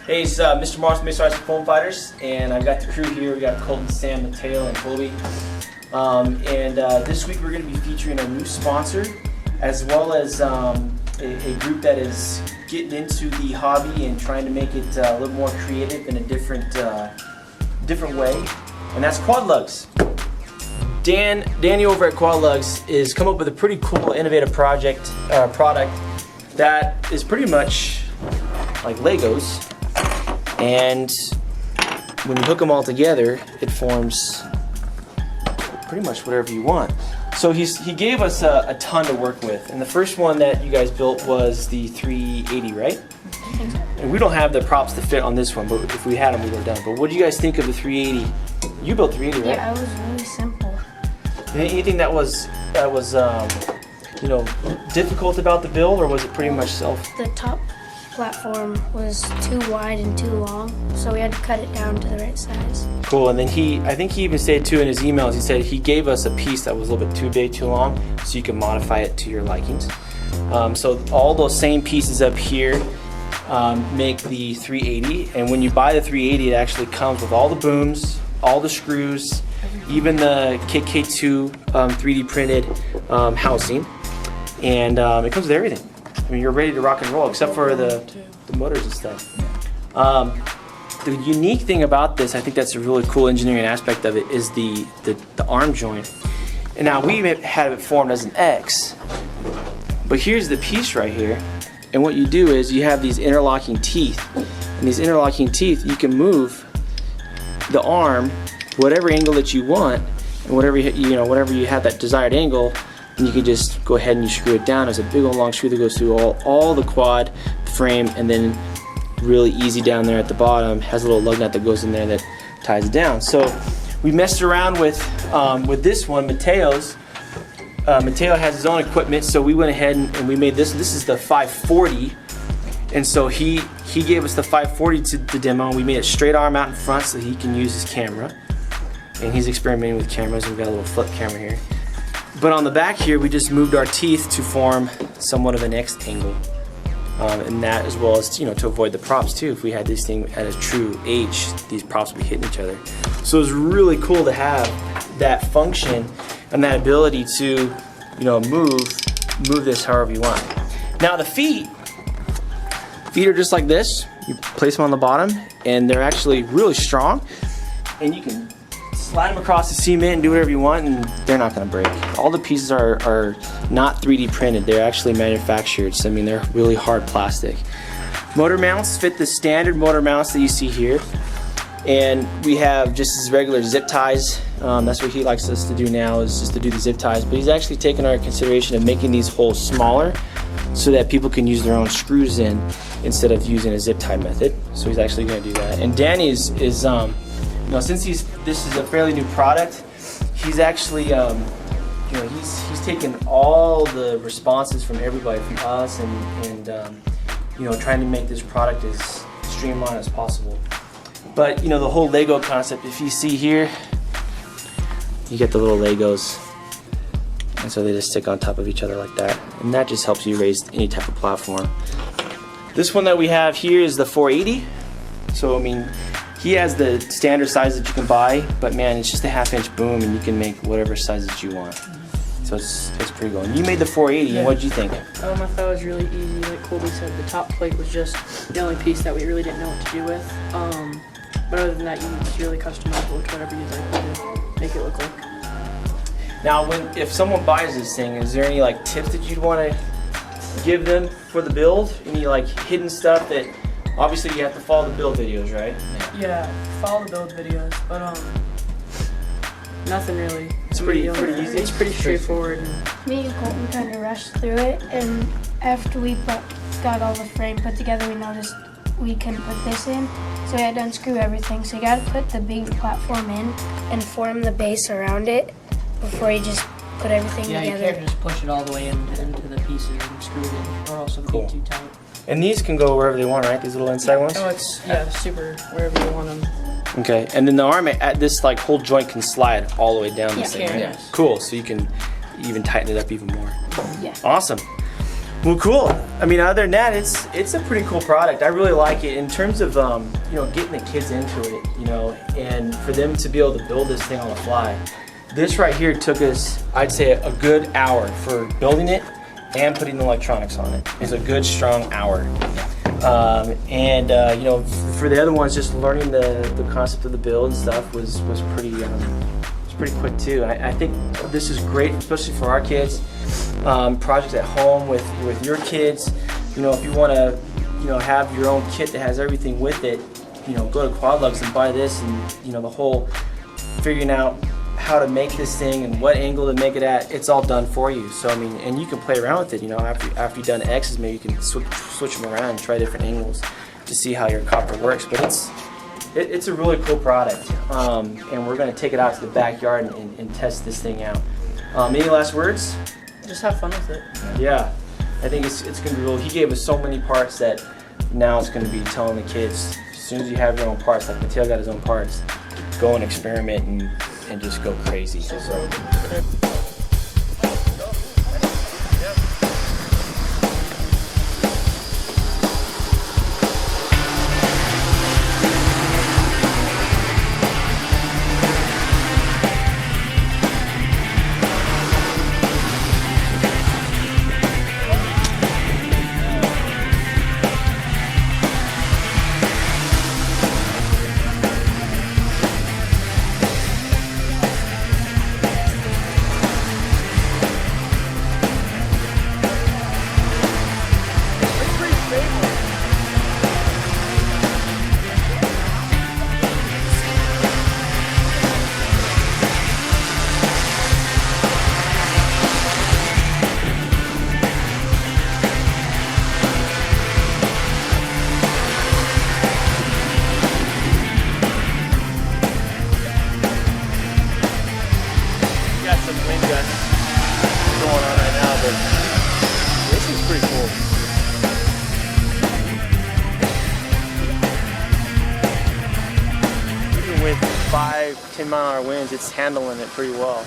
Hey, it's Mr. Morris, MESArcFF Foam Fighters, and I've got the crew here. We got Colton, Sam, Mateo, and Colby. This week we're going to be featuring a new sponsor, as well as a group that is getting into the hobby and trying to make it a little more creative in a different way, and that's Quadlugs. Danny over at Quadlugs is come up with a pretty cool, innovative product that is pretty much like Legos. And when you hook them all together, it forms pretty much whatever you want. So he gave us a ton to work with. And the first one that you guys built was the 380, right? I think so. And we don't have the props to fit on this one, but if we had them, we would have done. But what do you guys think of the 380? You built 380, right? Yeah, it was really simple. Anything that was you know, difficult about the build, or was it pretty much self? The top platform was too wide and too long, so we had to cut it down to the right size. Cool. And then I think he even said too in his emails, he said he gave us a piece that was a little bit too big, too long, so you can modify it to your likings. So all those same pieces up here make the 380, and when you buy the 380, it actually comes with all the booms, all the screws, even the KK2 3D printed housing, and it comes with everything. I mean, you're ready to rock and roll, except for the motors and stuff. The unique thing about this, I think that's a really cool engineering aspect of it, is the arm joint. And now we have it formed as an X, but here's the piece right here. And what you do is you have these interlocking teeth. And these interlocking teeth, you can move the arm whatever angle that you want, and whatever you have that desired angle. And you can just go ahead and you screw it down. There's a big old long screw that goes through all the quad frame, and then really easy down there at the bottom has a little lug nut that goes in there that ties it down. So we messed around with this one, Mateo's. Mateo has his own equipment, so we went ahead and we made this. This is the 540, and so he gave us the 540 to demo. We made a straight arm out in front so he can use his camera, and he's experimenting with cameras. We've got a little flip camera here. But on the back here, we just moved our teeth to form somewhat of an X angle. And that, as well as, to avoid the props too. If we had this thing at a true H, these props would be hitting each other. So it was really cool to have that function and that ability to, move this however you want. Now the feet are just like this. You place them on the bottom, and they're actually really strong. And you can slide them across the cement and do whatever you want, and they're not going to break. All the pieces are not 3D printed. They're actually manufactured. So I mean, they're really hard plastic. Motor mounts fit the standard motor mounts that you see here, and we have just as regular zip ties. That's what he likes us to do now, is just to do the zip ties. But he's actually taken our consideration of making these holes smaller so that people can use their own screws in instead of using a zip tie method. So he's actually going to do that. And Danny is since this is a fairly new product, he's actually, he's taken all the responses from everybody, from us, and trying to make this product as streamlined as possible. But the whole Lego concept, if you see here, you get the little Legos, and so they just stick on top of each other like that, and that just helps you raise any type of platform. This one that we have here is the 480. So I mean, he has the standard size that you can buy, but man, it's just a 1/2-inch boom, and you can make whatever sizes you want. So it's pretty cool. And you made the 480, yeah. And what did you think? I thought it was really easy. Like Colby said, the top plate was just the only piece that we really didn't know what to do with. But other than that, it's really customizable to whatever you'd like to make it look like. Now, if someone buys this thing, is there any tips that you'd want to give them for the build? Any hidden stuff that obviously you have to follow the build videos, right? Yeah, follow the build videos, but nothing really. It's pretty easy. It's pretty straightforward. Me and Colton kind of rushed through it, and after we got all the frame put together, we noticed we couldn't put this in, so we had to unscrew everything. So you got to put the big platform in and form the base around it before you just put everything together. Yeah, you can't just push it all the way into the pieces and screw it in, or else it'll be too tight. And these can go wherever they want, right? These little inside ones? Oh, it's super wherever you want them. Okay, and then the arm at this whole joint can slide all the way down this thing, right? Yes. Cool, so you can even tighten it up even more. Yeah. Awesome. Well, cool. I mean, other than that, it's a pretty cool product. I really like it in terms of you know, getting the kids into it, you know, and for them to be able to build this thing on the fly. This right here took us, I'd say, a good hour for building it and putting the electronics on it. It's a good strong hour. You know, for the other ones, just learning the concept of the build and stuff was pretty quick too. I think this is great, especially for our kids. Projects at home with your kids. You know, if you want to, you know, have your own kit that has everything with it, you know, go to Quadlugs and buy this, and you know, the whole figuring out how to make this thing and what angle to make it at, it's all done for you. So I mean, and you can play around with it. You know, after you've done X's, maybe you can switch them around and try different angles to see how your copper works. But it's a really cool product, and we're going to take it out to the backyard and test this thing out. Any last words? Just have fun with it. Yeah, I think it's going to be real. He gave us so many parts that now it's going to be telling the kids, as soon as you have your own parts, like Mateo got his own parts, go and experiment and just go crazy. So. With 5-10 mile an hour winds, it's handling it pretty well.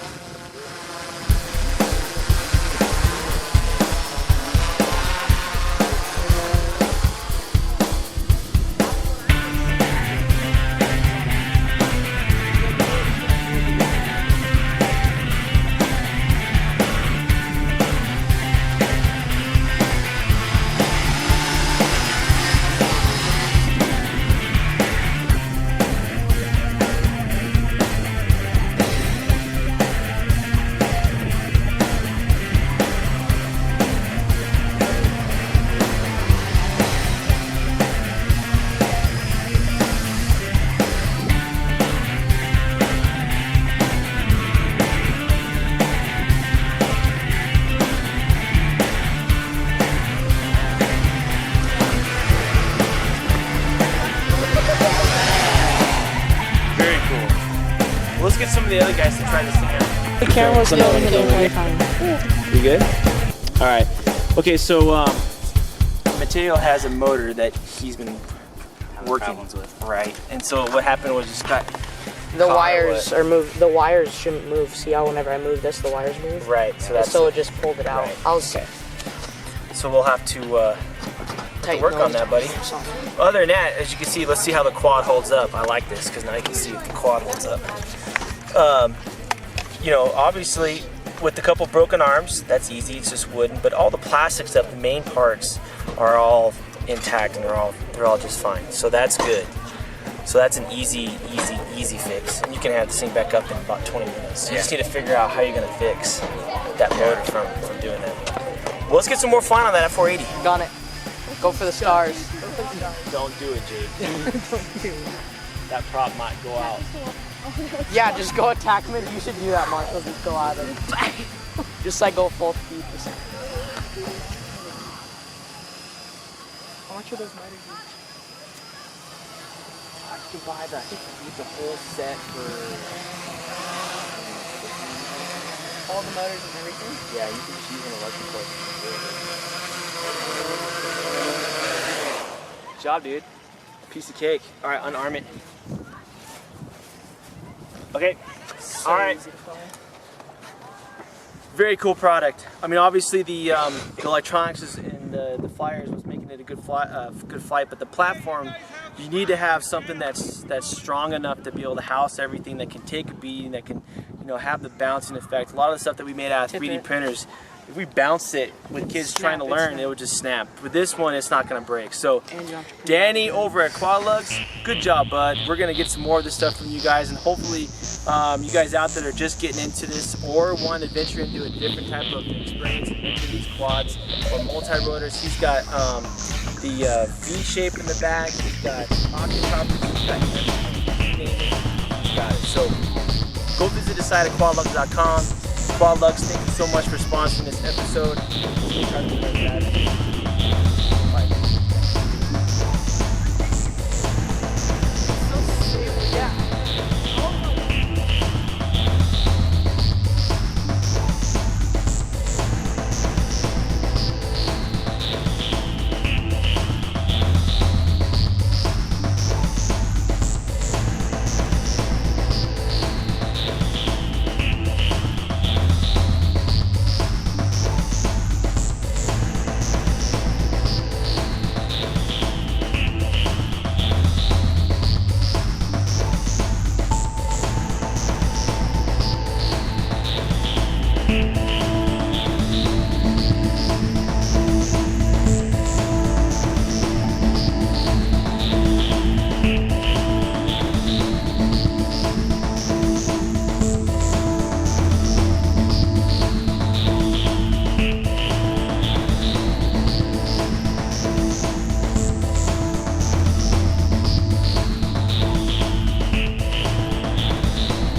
Let's get some of the other guys to try this thing out. The camera's still in the entire time. You good? All right. Okay, so Mateo has a motor that he's been working with, right? And so what happened was just got the wires are moved. The wires shouldn't move. See how whenever I move this, the wires move. Right. So that's so it just pulled it out. Right. Okay. So we'll have to work on that, buddy. Other than that, as you can see, let's see how the quad holds up. I like this because now you can see if the quad holds up. You know, obviously with a couple broken arms, that's easy. It's just wooden, but all the plastic stuff, the main parts, are all intact and they're all just fine. So that's good. So that's an easy fix. And you can have this thing back up in about 20 minutes. You just need to figure out how you're gonna fix that motor from doing that. Well, let's get some more fun on that F480. Got it. Go for the stars. Don't do it, Jake. That prop might go out. Yeah, just go attack him. You should do that, Marshall. Just go at him. Just like go full speed. How much are those motors? You can buy that. I think you need the whole set for All the motors and everything? Yeah, you can just use an electrical. Good job, dude. Piece of cake. All right, unarm it. Okay. So all right. Very cool product. I mean, obviously the electronics and the flyers was making it a good flight, but the platform, you need to have something that's strong enough to be able to house everything, that can take a beating, that can, you know, have the bouncing effect. A lot of the stuff that we made out of 3D printers, if we bounce it with kids trying to learn, it would just snap. With this one, it's not going to break. So, Danny over at Quadlugs, good job, bud. We're going to get some more of this stuff from you guys, and hopefully you guys out there that are just getting into this or want to venture into a different type of experience into these quads or multi-rotors. He's got the V shape in the back, he's got octocopters, he's got everything. He's got it. So, go visit the site at quadlugs.com. Quadlugs, thank you so much for sponsoring this episode.